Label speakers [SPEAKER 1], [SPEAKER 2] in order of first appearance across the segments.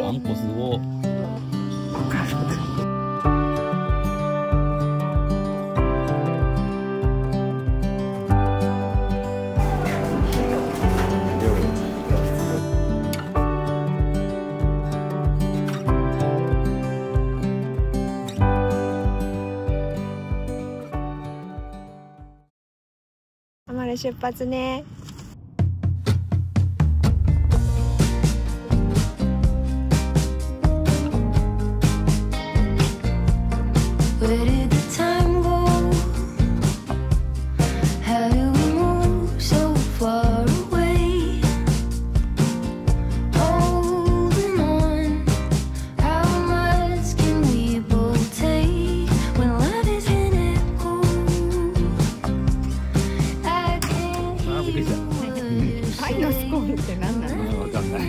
[SPEAKER 1] アンコスを
[SPEAKER 2] あまり出発ね。
[SPEAKER 3] Where did the time go? How do we move so far away? Holding on, how much can we both take when love is in echo? I can't hear what you're
[SPEAKER 2] ハイのスコールって何なの？
[SPEAKER 1] わかんない。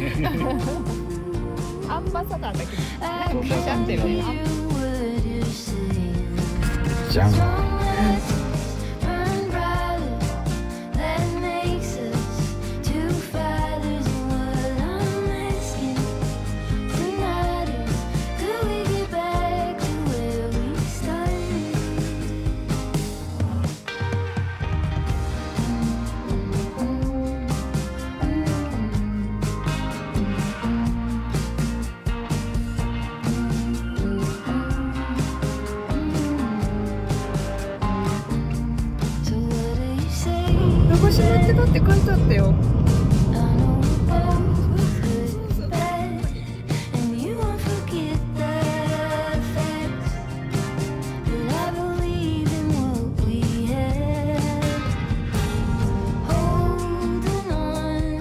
[SPEAKER 2] アンバサダーだけど、
[SPEAKER 3] I
[SPEAKER 2] なんかおっしゃってるね。
[SPEAKER 3] hear what you're saying.
[SPEAKER 1] じゃん。
[SPEAKER 3] Burn brighter, that makes us two fighters. And what I'm asking tonight is, could we get back to where we started? So what do you say?
[SPEAKER 2] 鹿児島ってだって書いてあったよ。
[SPEAKER 3] I know we both were good and bad, and you won't forget the facts. But I believe in what we had. Holding on,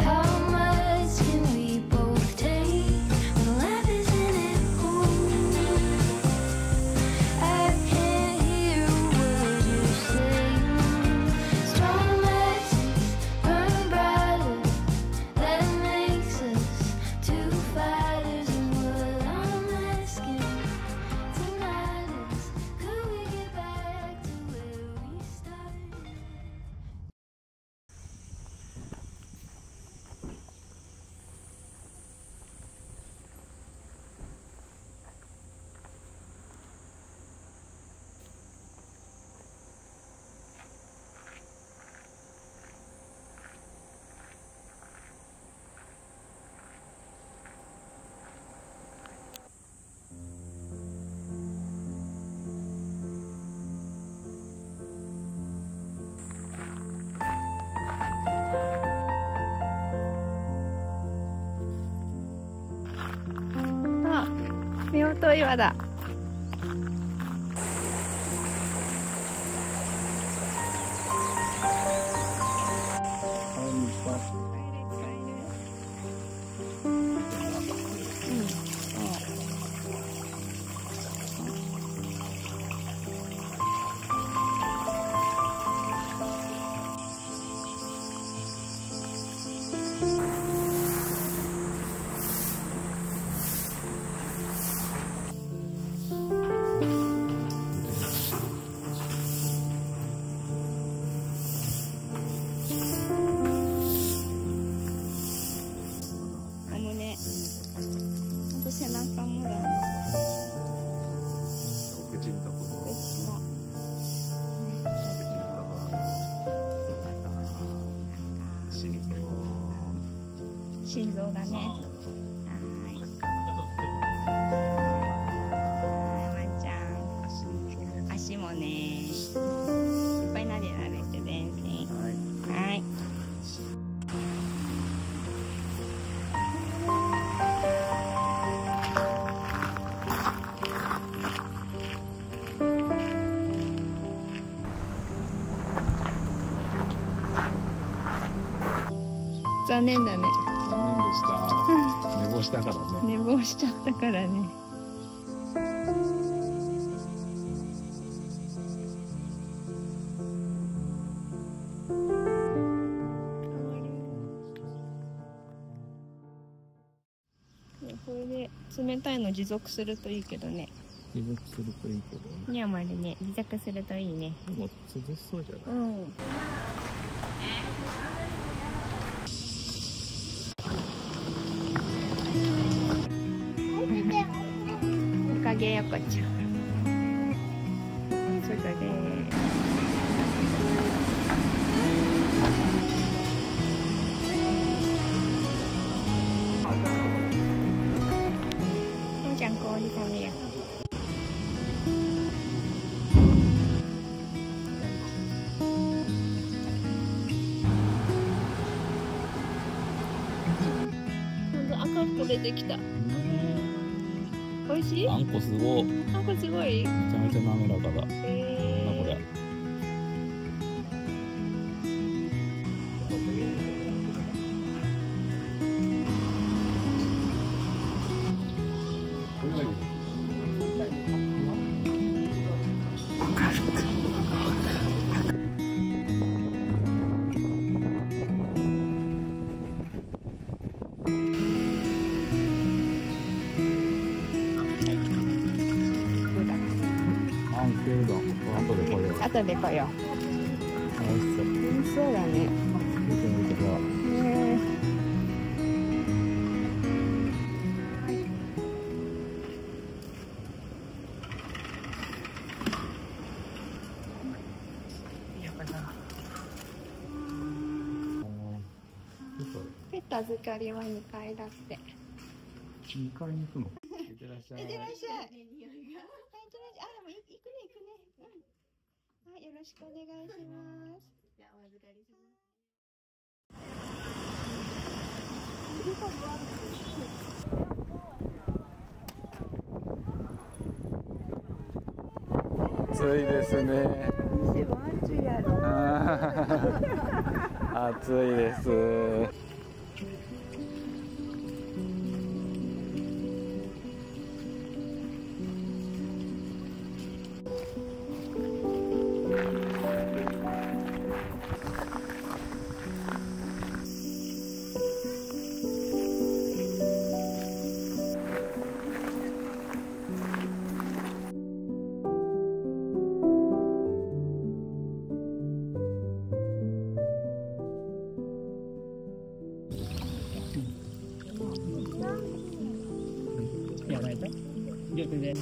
[SPEAKER 3] how much can we both take when life is in echo? I can't hear what you're saying. Strong matches burn brighter, that makes us two fighters. And what I'm asking tonight is, could we get back to where we started?
[SPEAKER 2] あ、夫婦岩だ。あのね、ほんと背中もだね。
[SPEAKER 1] お口のところ。
[SPEAKER 2] 心臓だね。はい。ワンちゃん。足もね。いっぱいなでなでしてね。はい。残念だね。
[SPEAKER 1] 残念でした。寝坊したからね。
[SPEAKER 2] 寝坊しちゃったからね。これで冷たいの持続するといいけどね。
[SPEAKER 1] 持続するといいけどね。
[SPEAKER 2] にあまりね、持続するといいね。
[SPEAKER 1] でも涼しそうじゃない。
[SPEAKER 2] うん。あげよこちゃん。それで。こんちゃん氷食べよう。赤く出てきた。美味しい？
[SPEAKER 1] あんこすごい。
[SPEAKER 2] あんこすごい。
[SPEAKER 1] めちゃめちゃ滑らかだ。なんだこれ。
[SPEAKER 2] 後で来よう。美味しそうだね。ペット預かりは2階だって。
[SPEAKER 1] 2階に行くの？いってらっしゃい。
[SPEAKER 2] いってらっしゃい。あ、でも行くね行くね。はい、よろしくお願いします。じゃあお預かりします。
[SPEAKER 1] 暑いですね。暑いです。やばいぞ。両手で。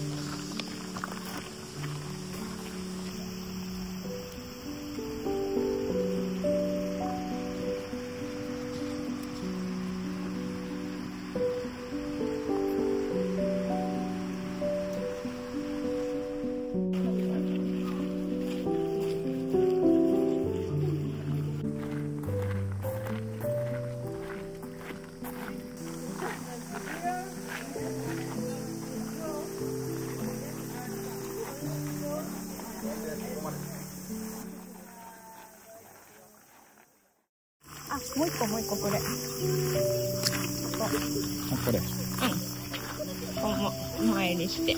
[SPEAKER 2] あ、もう一個これ。
[SPEAKER 1] これ。
[SPEAKER 2] うん。お参りして。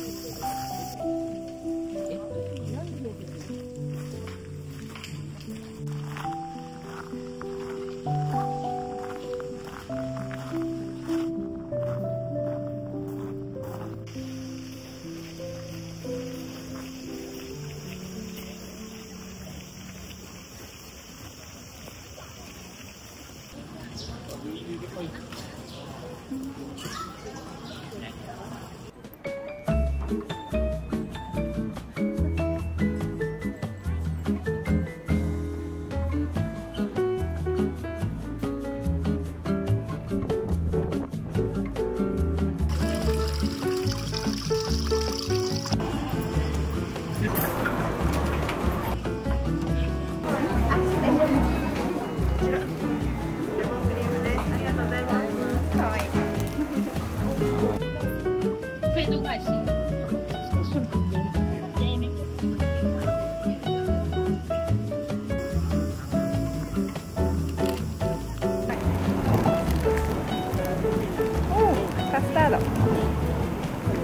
[SPEAKER 2] カスタード。は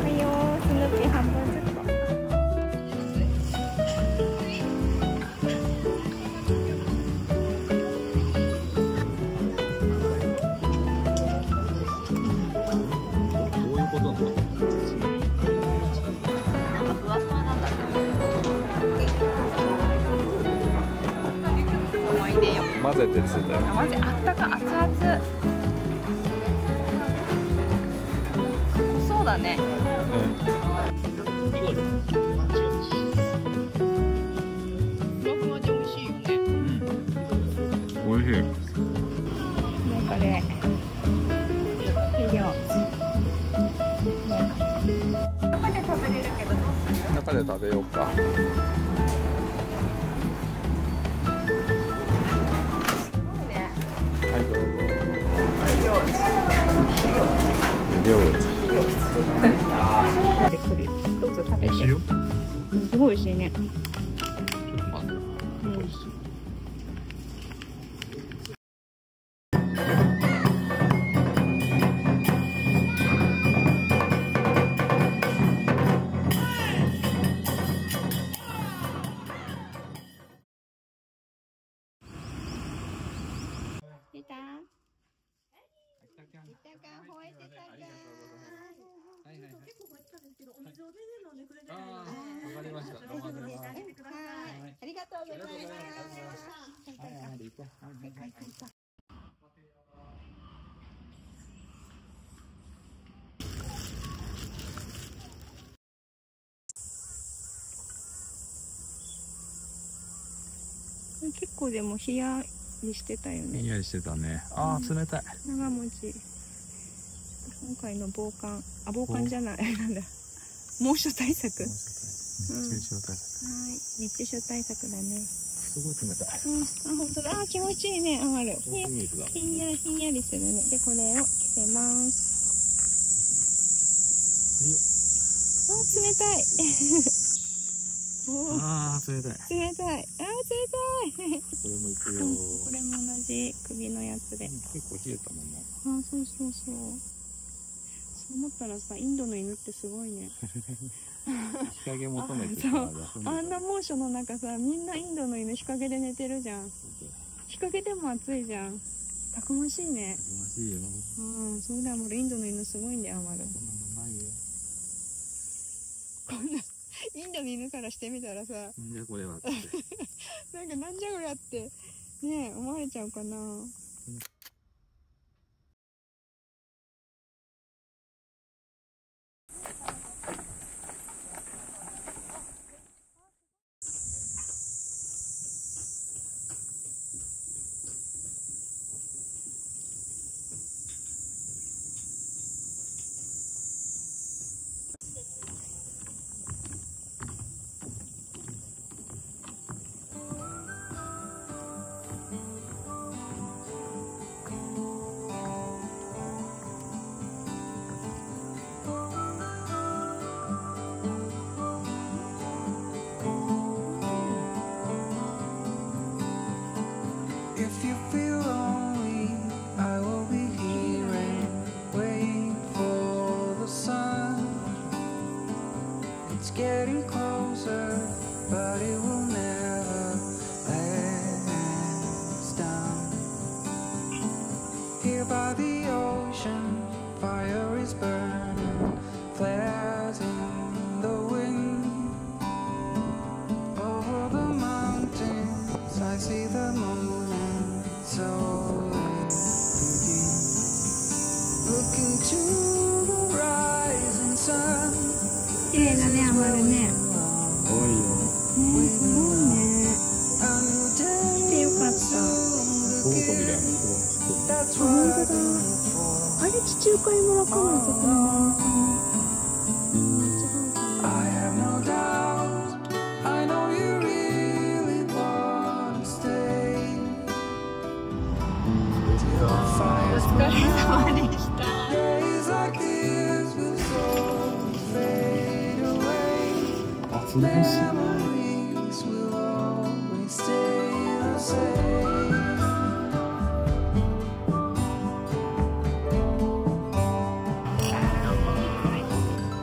[SPEAKER 2] いよー、スヌーピー半分ずつ。
[SPEAKER 1] どういうことなの？
[SPEAKER 2] なんかふわふわなんだけど。思い出よ。
[SPEAKER 1] 混ぜてついたよ。
[SPEAKER 2] マジあったか、熱々。そうだね。
[SPEAKER 1] うん。中で食べようか。はいどうぞ。
[SPEAKER 2] 美味しいよ。すごい美味しいね。出た？吠えてたか。
[SPEAKER 1] はいはいはい。結構吠えてたんですけど、お水を全然飲んでくれないので。わかりました。どうもありがとうございます。はい、ありがとうございます。
[SPEAKER 2] 結構でもひんやりしてたよね。
[SPEAKER 1] ひんやりしてたね。ああ、冷たい。
[SPEAKER 2] 長持ち。今回の防寒じゃない、なんだ。猛暑対策。熱中症対策。はい、熱中症対策だね。
[SPEAKER 1] すごい冷たい。
[SPEAKER 2] あ、本当だ。あ、気持ちいいね、あまる。ひんやりするね。で、これを着せます。あ、冷たい。
[SPEAKER 1] ああ、冷たい。
[SPEAKER 2] 冷たい。あー、冷たい。
[SPEAKER 1] これもいくよ。
[SPEAKER 2] これも同じ首のやつで。
[SPEAKER 1] 結構冷えたもんね。
[SPEAKER 2] あ、そうそうそう。そう思ったらさ、インドの犬ってすごいね。
[SPEAKER 1] 日陰求めてさ、
[SPEAKER 2] あんな猛暑の中さ、みんなインドの犬日陰で寝てるじゃん。日陰でも暑いじゃん。たくましいね。
[SPEAKER 1] たくましいよ。
[SPEAKER 2] そうだよ、インドの犬すごいんだよ、まる。こんなインドの犬からしてみたらさ、
[SPEAKER 1] なんじゃこれはって。
[SPEAKER 2] なんかなんじゃこれゃってねえ思われちゃうかな。
[SPEAKER 4] If you feel lonely, I will be here and wait for the sun. It's getting closer, but it will never let us down. Here by the ocean, fire is burning, flares in the wind. Over the mountains, I see the moon. So looking to the rising sun.
[SPEAKER 2] 綺麗だね、あまるね。
[SPEAKER 1] 多いよ。
[SPEAKER 2] すごいね。来てよかった。
[SPEAKER 1] オオカミだよね。
[SPEAKER 2] 本当だ。あれ地中海村かな、ここの。
[SPEAKER 4] I have no doubt. I know you really want to stay.
[SPEAKER 2] お疲れ様でした。
[SPEAKER 4] Days like this will slowly fade away.
[SPEAKER 1] あ、涼しい。
[SPEAKER 4] Memories will always stay the same.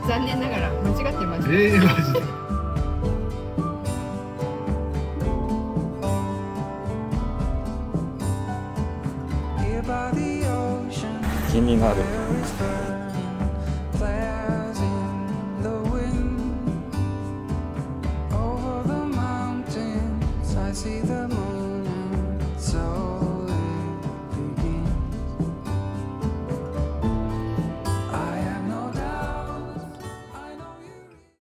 [SPEAKER 2] 残念ながら間違ってました。
[SPEAKER 1] マジで。
[SPEAKER 4] Here by the ocean,
[SPEAKER 1] 気になる。
[SPEAKER 4] fire is burning.